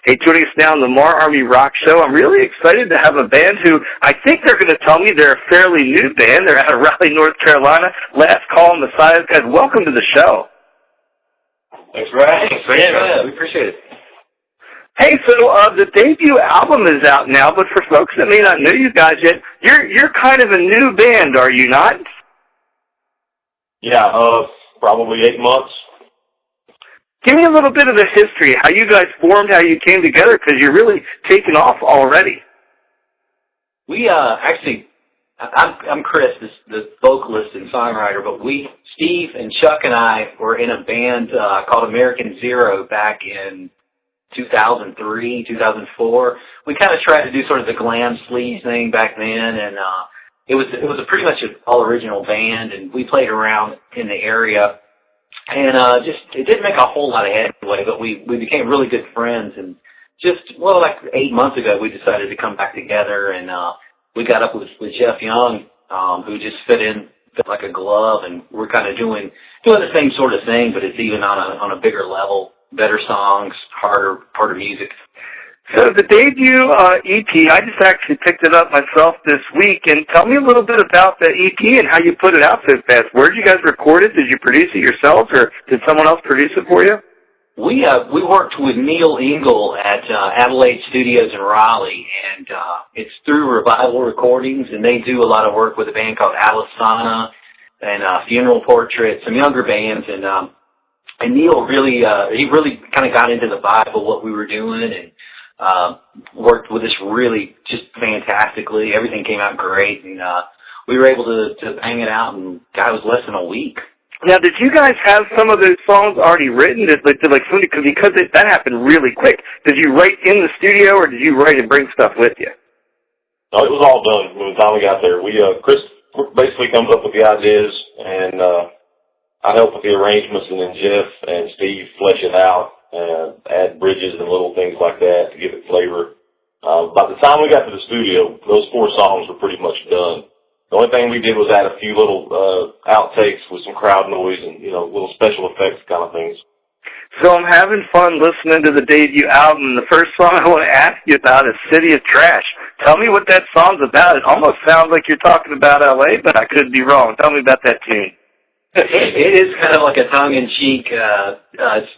Hey, joining us now on the MARR Army Rock Show. I'm really excited to have a band who I think they're going to tell me they're a fairly new band. They're out of Raleigh, North Carolina. Last Call on the Side. Guys, welcome to the show. Thanks for having us. Yeah, we appreciate it. Hey, so the debut album is out now, but for folks that may not know you guys yet, you're kind of a new band, are you not? Yeah, probably 8 months. Give me a little bit of the history, how you guys formed, how you came together, because you're really taking off already. We actually, I'm Chris, the vocalist and songwriter, but Steve and Chuck and I were in a band called American Zero back in 2003, 2004. We kind of tried to do sort of the glam sleaze thing back then, and it was a pretty much an all original band, and we played around in the area, and it didn't make a whole lot of headway, but we became really good friends, and like 8 months ago, we decided to come back together, and we got up with Jeff Young, who just fit like a glove, and we're kind of doing the same sort of thing, but it's even on a bigger level. Better songs, harder music. So the debut EP, I just actually picked it up myself this week, and tell me a little bit about the EP and how you put it out so fast. Where did you guys record it? Did you produce it yourselves, or did someone else produce it for you? We worked with Neil Engel at Adelaide Studios in Raleigh, and it's through Revival Recordings, and they do a lot of work with a band called Alisana and Funeral Portrait, some younger bands, and Neil really kind of got into the vibe of what we were doing and worked with us really just fantastically. Everything came out great, and we were able to bang it out, and God, it was less than a week. Now, did you guys have some of those songs already written? Because that happened really quick. Did you write in the studio, or did you write and bring stuff with you? No, it was all done when the time we got there. Chris basically comes up with the ideas, and I help with the arrangements, and then Jeff and Steve flesh it out and add bridges and little things like that to give it flavor. By the time we got to the studio, those 4 songs were pretty much done. The only thing we did was add a few little outtakes with some crowd noise and, little special effects kind of things. So I'm having fun listening to the debut album. The first song I want to ask you about is City of Trash. Tell me what that song's about. It almost sounds like you're talking about L.A., but I could be wrong. Tell me about that tune. It is kind of like a tongue-in-cheek, it's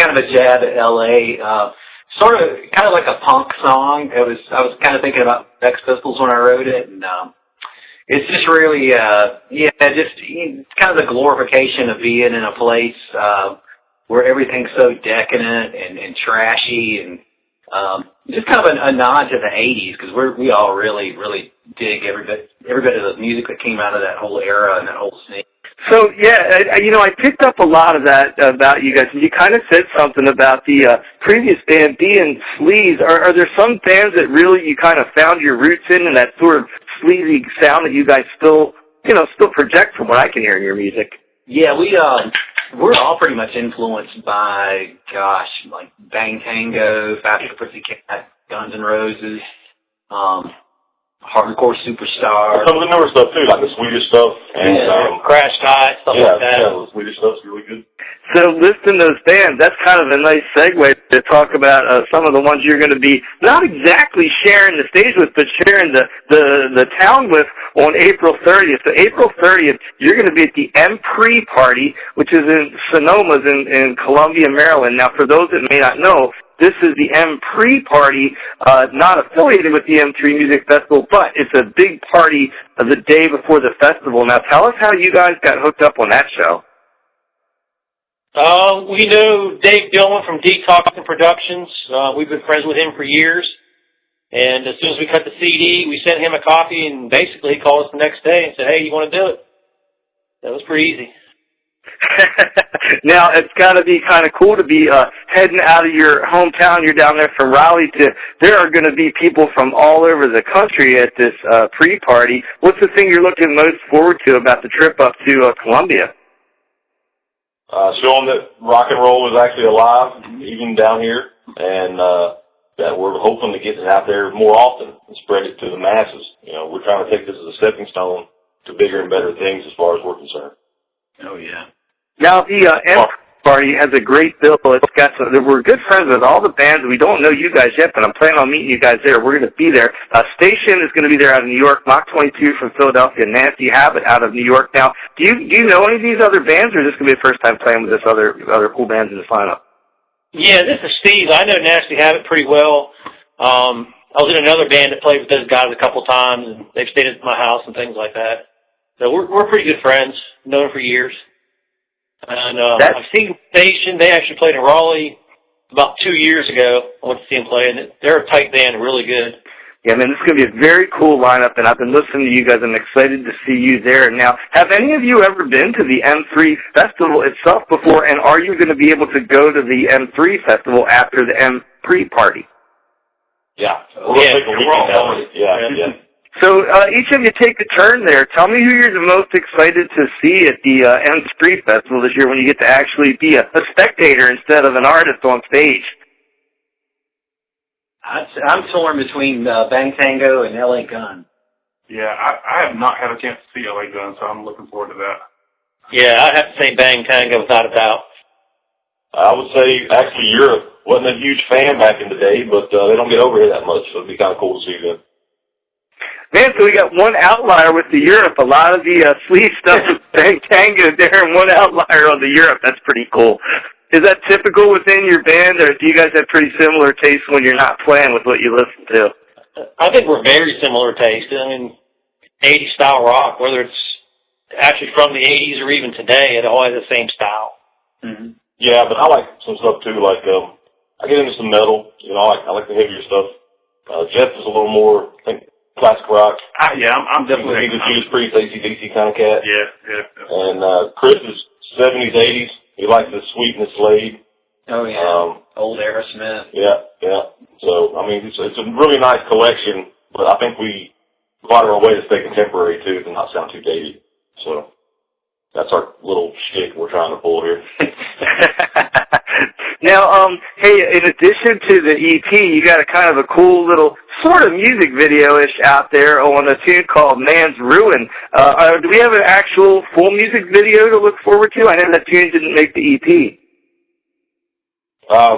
kind of a jab at L.A., kind of like a punk song. I was kind of thinking about Sex Pistols when I wrote it, and it's just really, it's kind of the glorification of being in a place where everything's so decadent and trashy, and just kind of a nod to the 80s, because we all really, really dig every bit of the music that came out of that whole era and that whole scene. So, yeah, I picked up a lot of that about you guys, and you kind of said something about the previous band being sleaze. Are there some bands that really you kind of found your roots in, and that sort of sleazy sound that you guys still project from what I can hear in your music? Yeah, we're all pretty much influenced by, like Bang Tango, Faster Pussycat, Guns N' Roses, Hardcore Superstar. Some of the newer stuff too, like the Swedish stuff and Crash Diet, stuff like that. Yeah, the Swedish stuff's really good. So listing those bands, that's kind of a nice segue to talk about some of the ones you're going to be not exactly sharing the stage with, but sharing the town with on April 30th. So April 30th, you're going to be at the MPRE party, which is in Sonoma's in Columbia, Maryland. Now, for those that may not know, this is the MPRE party, not affiliated with the M3 Music Festival, but it's a big party the day before the festival. Now, tell us how you guys got hooked up on that show. We knew Dave Dillon from Detox Productions. We've been friends with him for years. And as soon as we cut the CD, we sent him a copy, and basically he called us the next day and said, hey, you want to do it? That was pretty easy. Now, it's got to be kind of cool to be heading out of your hometown. You're down there from Raleigh there are going to be people from all over the country at this pre-party. What's the thing you're looking most forward to about the trip up to Columbia? Showing that rock and roll is actually alive, even down here, and that we're hoping to get it out there more often and spread it to the masses. We're trying to take this as a stepping stone to bigger and better things as far as we're concerned. Oh, yeah. Now, the party has a great bill. It's got some, we're good friends with all the bands. We don't know you guys yet, but I'm planning on meeting you guys there. We're going to be there. Station is going to be there out of New York. Mach 22 from Philadelphia. Nancy Habit out of New York. Now, do you know any of these other bands, or is this going to be the first time playing with this other cool bands in this lineup? Yeah, this is Steve. I know Nasty Habit pretty well. I was in another band that played with those guys a couple times, and they've stayed at my house and things like that. So we're pretty good friends. Known them for years. And I've seen Station. They actually played in Raleigh about 2 years ago. I went to see them play, and they're a tight band, really good. Yeah, man, this is going to be a very cool lineup, and I've been listening to you guys. I'm excited to see you there. Now, have any of you ever been to the M3 Festival itself before, and are you going to be able to go to the M3 Festival after the M3 party? Yeah. Yeah. So each of you take a turn there. Tell me who you're the most excited to see at the M3 Festival this year when you get to actually be a spectator instead of an artist on stage. I'm torn between Bang Tango and LA Gun. Yeah, I have not had a chance to see LA Gun, so I'm looking forward to that. Yeah, I'd have to say Bang Tango without a doubt. I would say, actually, Europe. Wasn't a huge fan back in the day, but they don't get over here that much, so it'd be kind of cool to see them. Man, so we got one outlier with the Europe. A lot of the sleeve stuff with Bang Tango there, and one outlier on the Europe. That's pretty cool. Is that typical within your band, or do you guys have pretty similar tastes when you're not playing with what you listen to? I think we're very similar taste. I mean, 80s style rock, whether it's actually from the 80s or even today, it all has the same style. Mm-hmm. Yeah, but I like some stuff too. Like I get into some metal. You know, I like the heavier stuff. Jeff is a little more, I think, classic rock. Yeah, I'm definitely. He's a Judas Priest, AC/DC kind of cat. Yeah. And Chris is 70s, 80s. He likes the Sweet and the Slade. Oh yeah. Old Aerosmith. Yeah. So I mean, it's a really nice collection, but I think we go out of our way to stay contemporary too, to not sound too dated. So that's our little shtick we're trying to pull here. Now, hey, in addition to the EP, you got a kind of a cool little sort of music video-ish out there on a tune called Man's Ruin. Do we have an actual full music video to look forward to? I know that tune didn't make the EP.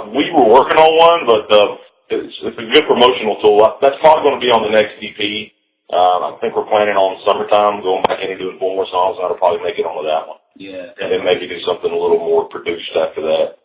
We were working on one, but it's a good promotional tool. That's probably going to be on the next EP. I think we're planning on summertime, going back in and doing 4 more songs, and that'll probably make it onto that one. Yeah. And then maybe do something a little more produced after that.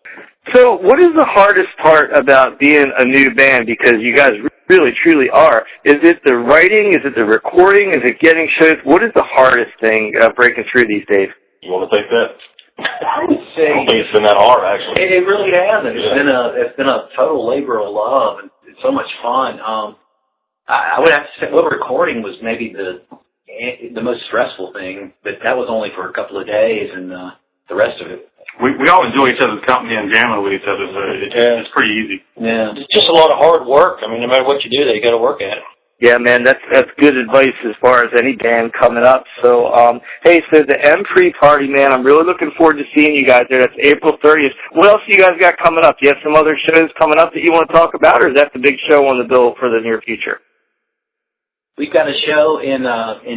So what is the hardest part about being a new band? Because you guys really, truly are. Is it the writing? Is it the recording? Is it getting shows? What is the hardest thing breaking through these days? You want to take that? I would say I don't think it's been that hard, actually. It really hasn't. It's been a total labor of love, and it's so much fun. I would have to say, recording was maybe the most stressful thing, but that was only for a couple of days, and the rest of it. We all enjoy each other's company and jamming with each other, so it's pretty easy. Yeah. It's just a lot of hard work. I mean, no matter what you do, you got to work at it. Yeah, man, that's good advice as far as any band coming up. So, hey, so the M3 party, man, I'm really looking forward to seeing you guys there. That's April 30th. What else you guys got coming up? Do you have some other shows coming up that you want to talk about, or is that the big show on the bill for the near future? We've got a show in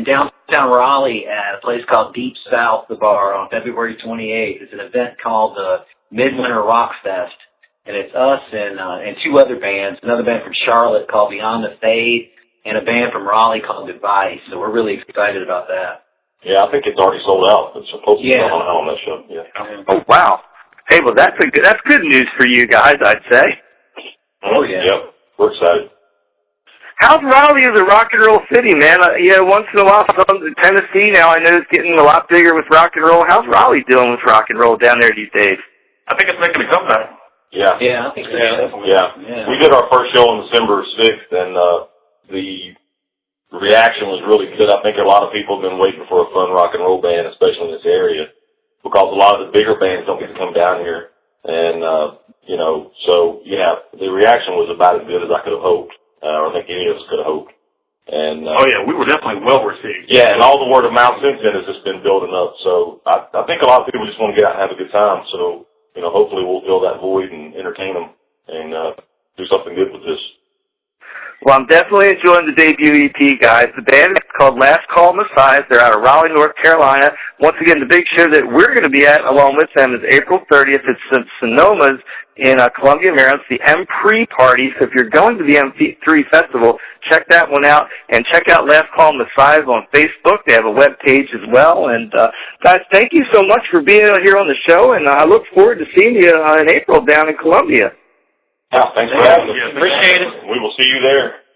downtown Raleigh at a place called Deep South, the Bar, on February 28th. It's an event called the Midwinter Rock Fest, and it's us and 2 other bands, another band from Charlotte called Beyond the Fade, and a band from Raleigh called Device. So we're really excited about that. Yeah, I think it's already sold out. It's supposed to be on that show. Yeah. Oh, wow. Hey, well, that's good news for you guys, I'd say. Oh, yeah. Yep, we're excited. How's Raleigh as a rock and roll city, man? Once in a while, Tennessee now I know it's getting a lot bigger with rock and roll. How's Raleigh doing with rock and roll down there these days? I think it's making a comeback. Yeah. Yeah, I think so. Yeah. We did our first show on December 6th, and the reaction was really good. I think a lot of people have been waiting for a fun rock and roll band, especially in this area, because a lot of the bigger bands don't get to come down here. And, so, yeah, the reaction was about as good as I could have hoped. I don't think any of us could have hoped. And we were definitely well received. Yeah, and all the word of mouth since then has just been building up. So I think a lot of people just want to get out and have a good time. So, hopefully we'll fill that void and entertain them and do something good with this. Well, I'm definitely enjoying the debut EP, guys. The band is called Last Call Messiahs. They're out of Raleigh, North Carolina. Once again, the big show that we're going to be at along with them is April 30th. It's Sonoma's in Columbia, Maryland. It's the M3 party. So if you're going to the M3 festival, check that one out. And check out Last Call Messiahs on Facebook. They have a web page as well. And, guys, thank you so much for being here on the show. And I look forward to seeing you in April down in Columbia. Yeah, thanks for having us. Appreciate it. We will see you there.